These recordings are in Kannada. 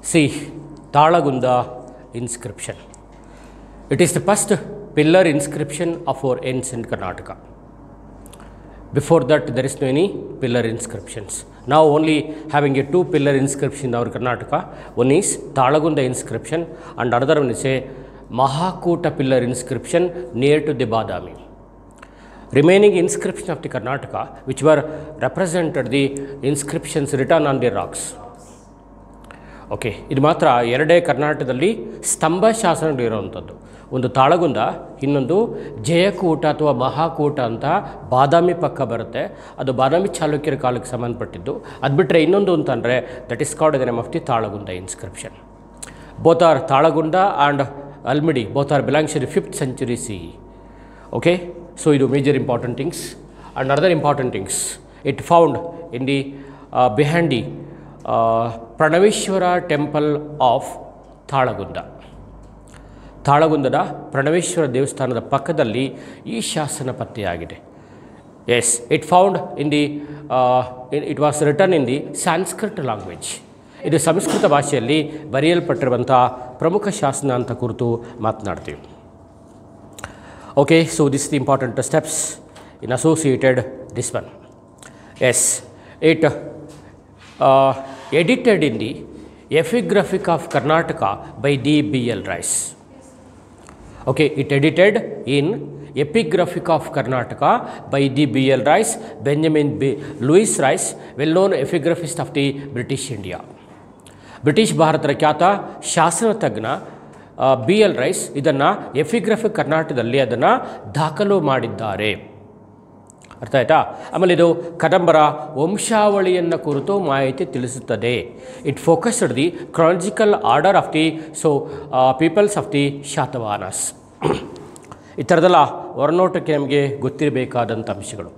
See, Talagunda inscription. It is the first pillar inscription of our ancient Karnataka. Before that, there is no any pillar inscriptions. Now only having a two pillar inscription in our Karnataka. One is Talagunda inscription and another one is a Mahakuta pillar inscription near to the Badami. Remaining inscription of the Karnataka, which were represented the inscriptions written on the rocks. Okay, ಇದು ಮಾತ್ರ ಎರಡೇ ಕರ್ನಾಟಕದಲ್ಲಿ ಸ್ತಂಭ ಶಾಸನಗಳಿರುವಂಥದ್ದು. ಒಂದು ತಾಳಗುಂದ, ಇನ್ನೊಂದು ಜಯಕೂಟ ಅಥವಾ ಮಹಾಕೂಟ ಅಂತ ಬಾದಾಮಿ ಪಕ್ಕ ಬರುತ್ತೆ. ಅದು ಬಾದಾಮಿ ಚಾಲುಕ್ಯರ ಕಾಲಕ್ಕೆ ಸಂಬಂಧಪಟ್ಟಿದ್ದು. ಅದು ಬಿಟ್ಟರೆ ಇನ್ನೊಂದು ಅಂತಂದರೆ that is called the name of the Talagunda inscription. Both are Talagunda and Halmidi both are belongs to the 5th century CE. Okay, so ಇದು major important things. And other important things it found in the behind the Pranaveshwara temple of Talagunda. ತಾಳಗುಂದದ ಪ್ರಣವೇಶ್ವರ ದೇವಸ್ಥಾನದ ಪಕ್ಕದಲ್ಲಿ ಈ ಶಾಸನ ಪತ್ತೆಯಾಗಿದೆ. Yes, it found in the it was written in the Sanskrit language. ಇದು ಸಂಸ್ಕೃತ ಭಾಷೆಯಲ್ಲಿ ಬರೆಯಲ್ಪಟ್ಟಿರುವಂಥ ಪ್ರಮುಖ ಶಾಸನ ಅಂತ ಕುರಿತು ಮಾತನಾಡ್ತೀವಿ. Okay, so this the important steps in associated this one. Yes, it edited in the Epigraphic of Karnataka by D.B.L. Rice. Okay, it edited in Epigraphic of Karnataka by D.B.L. Rice, Benjamin Louis Rice, well-known epigraphist of the British India. British ಭಾರತದ ಖ್ಯಾತ ಶಾಸನ ತಜ್ಞ B.L. ರೈಸ್ ಇದನ್ನು ಎಪಿಗ್ರಫಿಕ್ ಕರ್ನಾಟಕದಲ್ಲಿ ಅದನ್ನು ದಾಖಲು ಮಾಡಿದ್ದಾರೆ. ಅರ್ಥ ಆಯ್ತಾ? ಆಮೇಲೆ ಇದು ಕದಂಬರ ವಂಶಾವಳಿಯನ್ನು ಕುರಿತು ಮಾಹಿತಿ ತಿಳಿಸುತ್ತದೆ. It focused the chronological order of the peoples of the Satavahanas. ಈ ಥರದೆಲ್ಲ ಹೊರನೋಟಕ್ಕೆ ನಮಗೆ ಗೊತ್ತಿರಬೇಕಾದಂಥ ಅಂಶಗಳು.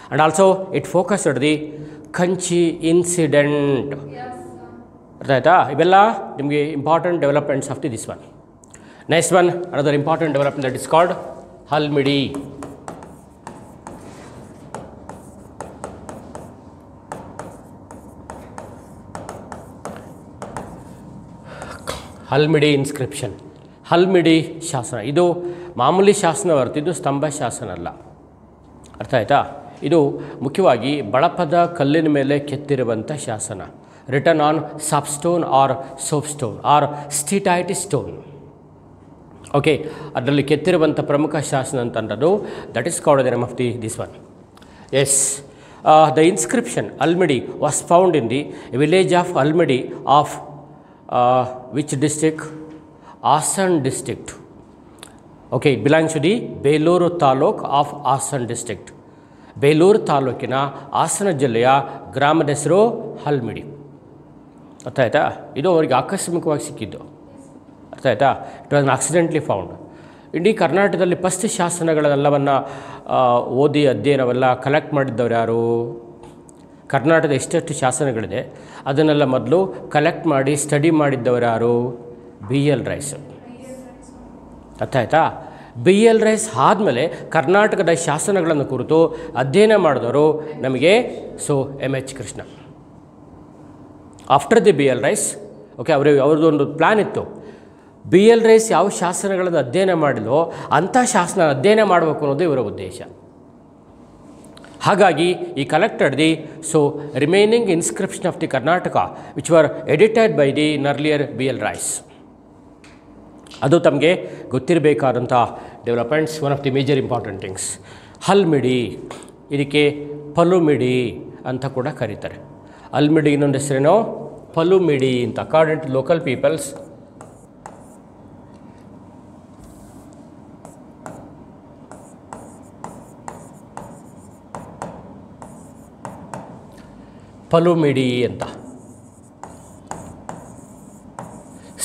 And also it focused the Kanchi incident. ಅರ್ಥ ಆಯ್ತಾ? ಇವೆಲ್ಲ ನಿಮಗೆ important developments of the this one. Next one, another important development that is called Halmidi. Halmidi inscription, Halmidi ಶಾಸನ. ಇದು ಮಾಮೂಲಿ ಶಾಸನ ಹೊರತು ಇದು ಸ್ತಂಭ ಶಾಸನ ಅಲ್ಲ. ಅರ್ಥ ಆಯ್ತಾ? ಇದು ಮುಖ್ಯವಾಗಿ ಬಳಪದ ಕಲ್ಲಿನ ಮೇಲೆ ಕೆತ್ತಿರುವಂಥ ಶಾಸನ. Written on soapstone or soapstone or steatite stone. Okay, ಅದರಲ್ಲಿ ಕೆತ್ತಿರುವಂಥ ಪ್ರಮುಖ ಶಾಸನ ಅಂತಂದದ್ದು that is called the name of the this one. Yes, the inscription Halmidi was found in the village of Halmidi of which district? Hassan district. Okay, it belongs to the Beluru Taluk of Hassan district. Belur ತಾಲೂಕಿನ ಹಾಸನ ಜಿಲ್ಲೆಯ ಗ್ರಾಮದ ಹೆಸರು ಹಲ್ಮಿಡಿ. ಅರ್ಥ ಆಯ್ತಾ? ಇದು ಅವರಿಗೆ ಆಕಸ್ಮಿಕವಾಗಿ ಸಿಕ್ಕಿದ್ದು. ಅರ್ಥ ಆಯ್ತಾ? It was accidentally found. ಇಡೀ ಕರ್ನಾಟಕದಲ್ಲಿ ಫಸ್ಟ್ ಶಾಸನಗಳೆಲ್ಲವನ್ನು ಓದಿ ಅಧ್ಯಯನವೆಲ್ಲ ಕಲೆಕ್ಟ್ ಮಾಡಿದ್ದವ್ರು ಯಾರು? ಕರ್ನಾಟಕದ ಎಷ್ಟೆಷ್ಟು ಶಾಸನಗಳಿದೆ ಅದನ್ನೆಲ್ಲ ಮೊದಲು ಕಲೆಕ್ಟ್ ಮಾಡಿ ಸ್ಟಡಿ ಮಾಡಿದ್ದವರು ಯಾರು? B.L. ರೈಸ್. ಅರ್ಥ ಆಯ್ತಾ? B.L. ರೈಸ್ ಆದಮೇಲೆ ಕರ್ನಾಟಕದ ಶಾಸನಗಳನ್ನು ಕುರಿತು ಅಧ್ಯಯನ ಮಾಡಿದವರು ನಮಗೆ M.H. Krishna. After the B.L. Rice, okay, ಅವ್ರದ್ದೊಂದು ಪ್ಲ್ಯಾನ್ ಇತ್ತು. B.L. ರೈಸ್ ಯಾವ ಶಾಸನಗಳನ್ನು ಅಧ್ಯಯನ ಮಾಡಿದೋ ಅಂಥ ಶಾಸನ ಅಧ್ಯಯನ ಮಾಡಬೇಕು ಅನ್ನೋದು ಇವರ ಉದ್ದೇಶ. ಹಾಗಾಗಿ ಈ collected the remaining inscription of the Karnataka which were edited by the earlier B.L. Rice. ಅದು ತಮಗೆ ಗೊತ್ತಿರಬೇಕಾದಂಥ developments. One of the major important things Halmidi. ಇದಕ್ಕೆ ಪಲುಮಿಡಿ ಅಂತ ಕೂಡ ಕರೀತಾರೆ. ಹಲ್ಮಿಡಿ ಇನ್ನೊಂದು ಹೆಸರೇನೋ ಪಲುಮಿಡಿ ಅಂತ. ಅಕಾರ್ಡಿಂಗ್ ಟು ಲೋಕಲ್ ಪೀಪಲ್ಸ್, ಪಲುಮಿಡಿ ಅಂತ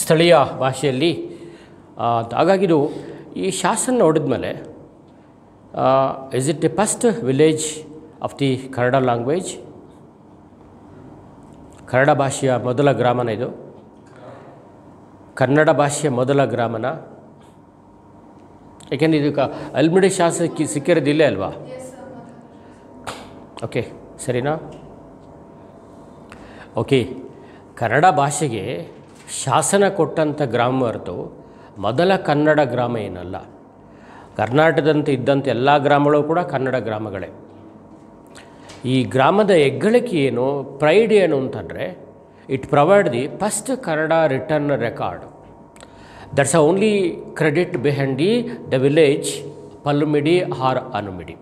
ಸ್ಥಳೀಯ ಭಾಷೆಯಲ್ಲಿ. ಹಾಗಾಗಿದು ಈ ಶಾಸನ ನೋಡಿದ ಮೇಲೆ is it the first village of the Kannada language? Kannada ಭಾಷೆಯ ಮೊದಲ ಗ್ರಾಮನ ಇದು? ಕನ್ನಡ ಭಾಷೆಯ ಮೊದಲ ಗ್ರಾಮನ? ಯಾಕೆಂದರೆ ಇದಕ್ಕೆ ಹಲ್ಮಿಡಿ ಶಾಸನಕ್ಕೆ ಸಿಕ್ಕಿರೋದಿಲ್ಲೇ ಅಲ್ವಾ? ಓಕೆ, ಸರಿನಾ? ಓಕೆ, ಕನ್ನಡ ಭಾಷೆಗೆ ಶಾಸನ ಕೊಟ್ಟಂಥ ಗ್ರಾಮ ಹೊರತು ಮೊದಲ ಕನ್ನಡ ಗ್ರಾಮ ಏನಲ್ಲ. ಕರ್ನಾಟಕದಂತೆ ಇದ್ದಂಥ ಎಲ್ಲ ಗ್ರಾಮಗಳು ಕೂಡ ಕನ್ನಡ ಗ್ರಾಮಗಳೇ. ಈ ಗ್ರಾಮದ ಹೆಗ್ಗಳಿಕೆ ಏನು, ಪ್ರೈಡ್ ಏನು ಅಂತಂದರೆ, it provide the first Kannada written record. That's only credit behind the village Pallumidi or Anumidi.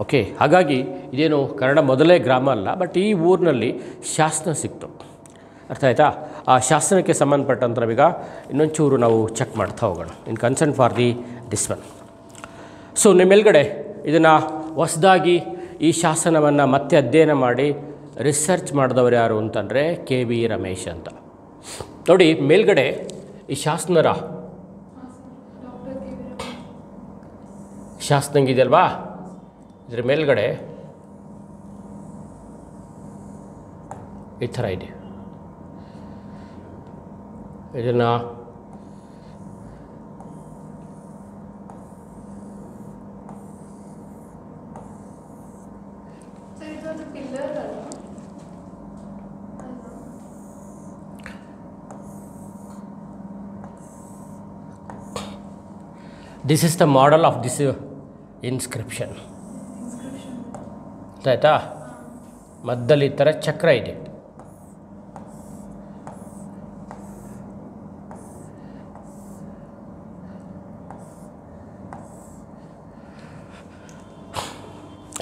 Okay, ಹಾಗಾಗಿ ಇದೇನು ಕನ್ನಡ ಮೊದಲೇ ಗ್ರಾಮ ಅಲ್ಲ, ಬಟ್ ಈ ಊರಿನಲ್ಲಿ ಶಾಸನ ಸಿಕ್ತು. ಅರ್ಥ ಆಯಿತಾ? ಆ ಶಾಸನಕ್ಕೆ ಸಂಬಂಧಪಟ್ಟಂಥ ನಾವೀಗ ಇನ್ನೊಂಚೂರು ನಾವು ಚೆಕ್ ಮಾಡ್ತಾ ಹೋಗೋಣ ಇನ್ concern for this one. So ನಿಮ್ಮ ಮೇಲ್ಗಡೆ ಇದನ್ನು ಹೊಸದಾಗಿ ಈ ಶಾಸನವನ್ನು ಮತ್ತೆ ಅಧ್ಯಯನ ಮಾಡಿ ರಿಸರ್ಚ್ ಮಾಡಿದವರು ಯಾರು ಅಂತಂದರೆ KV ರಮೇಶ್ ಅಂತ. ನೋಡಿ ಮೇಲ್ಗಡೆ ಈ ಶಾಸನಂಗಿದೆಯಲ್ವಾ, ಇದ್ರ ಮೇಲ್ಗಡೆ ಈ ಥರ ಇದೆ. ಇದನ್ನು this is the model of this inscription. ಆಯಿತಾ? ಮಧ್ಯದಲ್ಲಿ ಈ ಥರ ಚಕ್ರ ಇದೆ.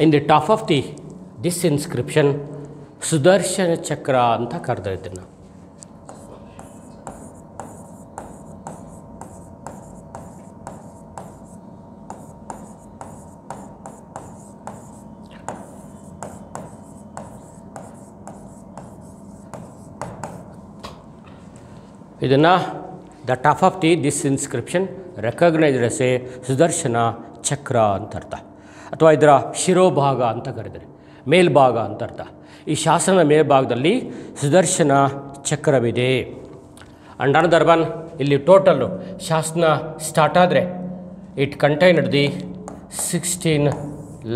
In the top of this inscription Sudarshana Chakra ಅಂತ ಕರೆದಿದ್ದೀನಿ. ಇದನ್ನು the top of this inscription recognised as a Sudarshana Chakra ಅಂತ ಅರ್ಥ, ಅಥವಾ ಇದರ ಶಿರೋಭಾಗ ಅಂತ ಕರೆದರೆ ಮೇಲ್ಭಾಗ ಅಂತ ಅರ್ಥ. ಈ ಶಾಸನ ಮೇಲ್ಭಾಗದಲ್ಲಿ ಸುದರ್ಶನ ಚಕ್ರವಿದೆ. ಅಂಡ್ ಅನದರ್ ಒನ್, ಇಲ್ಲಿ ಟೋಟಲ್ಲು ಶಾಸನ ಸ್ಟಾರ್ಟ್ ಆದರೆ ಇಟ್ ಕಂಟೈನ್ಡ್ ದಿ 16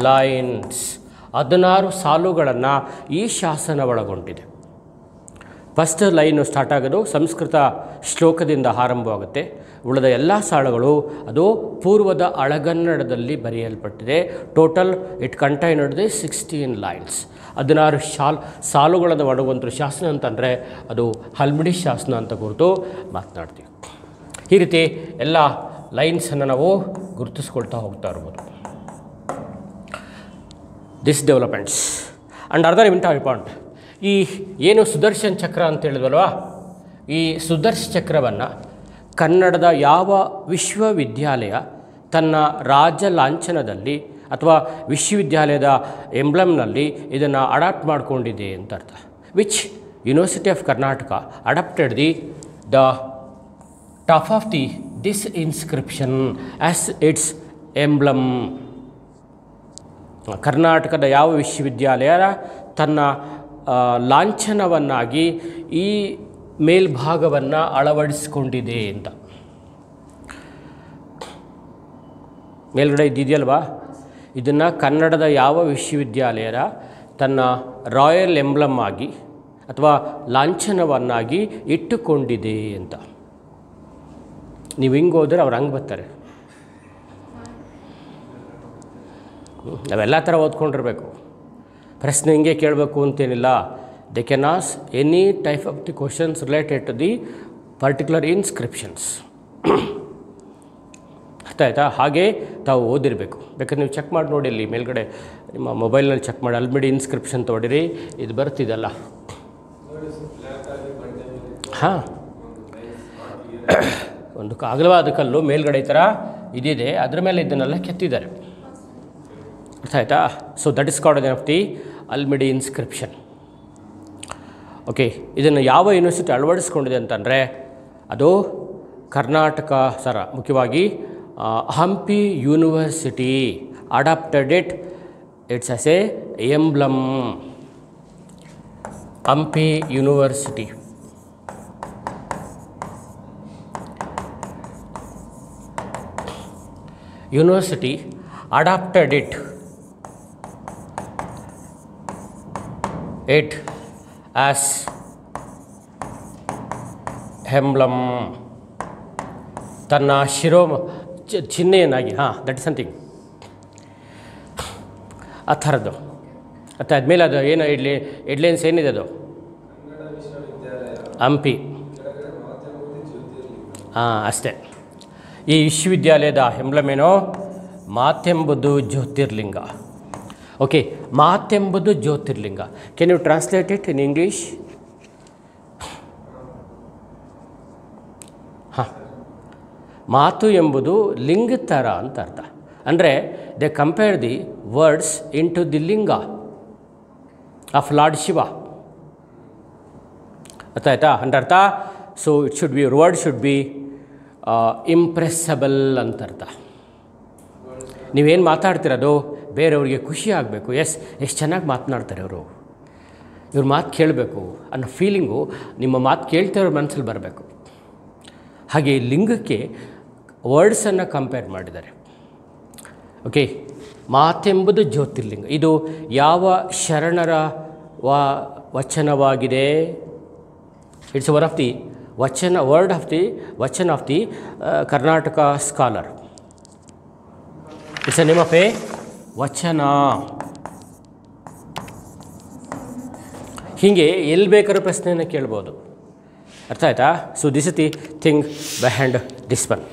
ಲೈನ್ಸ್, 16 ಸಾಲುಗಳನ್ನು ಈ ಶಾಸನ ಒಳಗೊಂಡಿದೆ. ಫಸ್ಟ್ ಲೈನು ಸ್ಟಾರ್ಟ್ ಆಗೋದು ಸಂಸ್ಕೃತ ಶ್ಲೋಕದಿಂದ ಆರಂಭವಾಗುತ್ತೆ. ಉಳಿದ ಎಲ್ಲ ಸಾಲುಗಳು ಅದು ಪೂರ್ವದ ಹಳಗನ್ನಡದಲ್ಲಿ ಬರೆಯಲ್ಪಟ್ಟಿದೆ. Total it contained the 16 lines. 16 ಸಾಲುಗಳನ್ನು ಒಳಗೊಂಡ ಶಾಸನ ಅಂತಂದರೆ ಅದು ಹಲ್ಮಿಡಿ ಶಾಸನ ಅಂತ ಕುರಿತು ಮಾತನಾಡ್ತೀವಿ. ಈ ರೀತಿ ಎಲ್ಲ ಲೈನ್ಸನ್ನು ನಾವು ಗುರುತಿಸ್ಕೊಳ್ತಾ ಹೋಗ್ತಾ ಇರ್ಬೋದು. This developments and other important. ಈ ಏನು ಸುದರ್ಶನ್ ಚಕ್ರ ಅಂತ ಹೇಳಿದ್ವಲ್ವ, ಈ ಸುದರ್ಶನ ಚಕ್ರವನ್ನು ಕನ್ನಡದ ಯಾವ ವಿಶ್ವವಿದ್ಯಾಲಯ ತನ್ನ ರಾಜ್ಯ ಲಾಂಛನದಲ್ಲಿ ಅಥವಾ ವಿಶ್ವವಿದ್ಯಾಲಯದ ಎಂಬ್ಲಮ್ನಲ್ಲಿ ಇದನ್ನು ಅಡಾಪ್ಟ್ ಮಾಡಿಕೊಂಡಿದೆ ಅಂತ ಅರ್ಥ. Which university of Karnataka adopted the top of this inscription as its emblem. ಕರ್ನಾಟಕದ ಯಾವ ವಿಶ್ವವಿದ್ಯಾಲಯ ತನ್ನ ಲಾಂಛನವನ್ನಾಗಿ ಈ ಮೇಲ್ಭಾಗವನ್ನು ಅಳವಡಿಸಿಕೊಂಡಿದೆ ಅಂತ. ಮೇಲ್ಗಡೆ ಇದ್ದಿದೆಯಲ್ವಾ, ಇದನ್ನು ಕನ್ನಡದ ಯಾವ ವಿಶ್ವವಿದ್ಯಾಲಯದ ತನ್ನ ರಾಯಲ್ ಎಂಬ್ಲಮ್ ಆಗಿ ಅಥವಾ ಲಾಂಛನವನ್ನಾಗಿ ಇಟ್ಟುಕೊಂಡಿದೆ ಅಂತ. ನೀವು ಹಿಂಗೆ ಹೋದರೆ ಅವ್ರು ಹಂಗೆ ಬರ್ತಾರೆ. ನಾವೆಲ್ಲ ಥರ ಓದ್ಕೊಂಡಿರ್ಬೇಕು. ಪ್ರಶ್ನೆ ಹಿಂಗೆ ಕೇಳಬೇಕು ಅಂತೇನಿಲ್ಲ. They can ask any type of the questions related to the particular inscriptions. ಅರ್ಥ ಆಯಿತಾ? ಹಾಗೆ ತಾವು ಓದಿರಬೇಕು. ಬೇಕಾದ್ರೆ ನೀವು ಚೆಕ್ ಮಾಡಿ ನೋಡಿ, ಇಲ್ಲಿ ಮೇಲ್ಗಡೆ ನಿಮ್ಮ ಮೊಬೈಲ್ನಲ್ಲಿ ಚೆಕ್ ಮಾಡಿ ಹಲ್ಮಿಡಿ ಇನ್ಸ್ಕ್ರಿಪ್ಷನ್ ತೊಗೊಡಿರಿ, ಇದು ಬರ್ತಿದಲ್ಲ. ಹಾಂ, ಒಂದು ಅಗಲವಾದ ಕಲ್ಲು ಮೇಲ್ಗಡೆ ಈ ಥರ ಇದಿದೆ, ಅದ್ರ ಮೇಲೆ ಇದನ್ನೆಲ್ಲ ಕೆತ್ತಿದ್ದಾರೆ. ಅರ್ಥ ಆಯಿತಾ? So that is called of the Halmidi inscription. Okay, ಇದನ್ನು ಯಾವ ಯೂನಿವರ್ಸಿಟಿ ಅಳವಡಿಸ್ಕೊಂಡಿದೆ ಅಂತಂದರೆ ಅದು ಕರ್ನಾಟಕ ಮುಖ್ಯವಾಗಿ Hampi university adopted its as a emblem. Hampi university adopted it as emblem ತನ್ನ ಚಿಹ್ನೆಯನ್ನಾಗಿ ದಟ್ ಇಸ್ ಸಮಥಿಂಗ್ ಆ ಥರದ್ದು. ಮತ್ತು ಆದಮೇಲೆ ಅದು ಏನು ಹೆಡ್ಲೈನ್ಸ್ ಏನಿದೆ ಅದು ಹಂಪಿ ಅಷ್ಟೇ. ಈ ವಿಶ್ವವಿದ್ಯಾಲಯದ ಎಂಬ್ಲಮ್ ಏನೋ ಮಾತೆಂಬುದು ಜ್ಯೋತಿರ್ಲಿಂಗ. ಓಕೆ, ಮಾತೆಂಬುದು Jyotirlinga. Can you translate it in English? ಮಾತು ಎಂಬುದು ಲಿಂಗ ಥರ ಅಂತ ಅರ್ಥ. ಅಂದರೆ they compare the words in to the linga of lord Shiva. ಅರ್ಥ ಅಂದ್ರೆ ಅರ್ಥ. So it should be word should be impressible ಅಂತ ಅರ್ಥ. ನೀವೇನು ಮಾತಾಡ್ತಿರೋದು ಬೇರೆಯವ್ರಿಗೆ ಖುಷಿ ಆಗಬೇಕು. ಎಷ್ಟು ಚೆನ್ನಾಗಿ ಮಾತನಾಡ್ತಾರೆ ಇವ್ರ ಮಾತು ಕೇಳಬೇಕು ಅನ್ನೋ ಫೀಲಿಂಗು ನಿಮ್ಮ ಮಾತು ಕೇಳ್ತಿರೋರ ಮನಸ್ಸಲ್ಲಿ ಬರಬೇಕು. ಹಾಗೆ ಲಿಂಗಕ್ಕೆ ವರ್ಡ್ಸನ್ನು ಕಂಪೇರ್ ಮಾಡಿದ್ದಾರೆ. ಓಕೆ, ಮಾತೆಂಬುದು ಜ್ಯೋತಿರ್ಲಿಂಗ. ಇದು ಯಾವ ಶರಣರ ವಚನವಾಗಿದೆ? ಇಟ್ಸ್ ಒನ್ ಆಫ್ ದಿ ವಚನ of the Karnataka scholar. It's A name of A ವಚನ. ಹೀಗೆ ಎಲ್ಲಿ ಬೇಕಾದ್ರೂ ಪ್ರಶ್ನೆಯನ್ನು ಕೇಳ್ಬೋದು. ಅರ್ಥ ಆಯ್ತಾ? So this is the thing behind this one.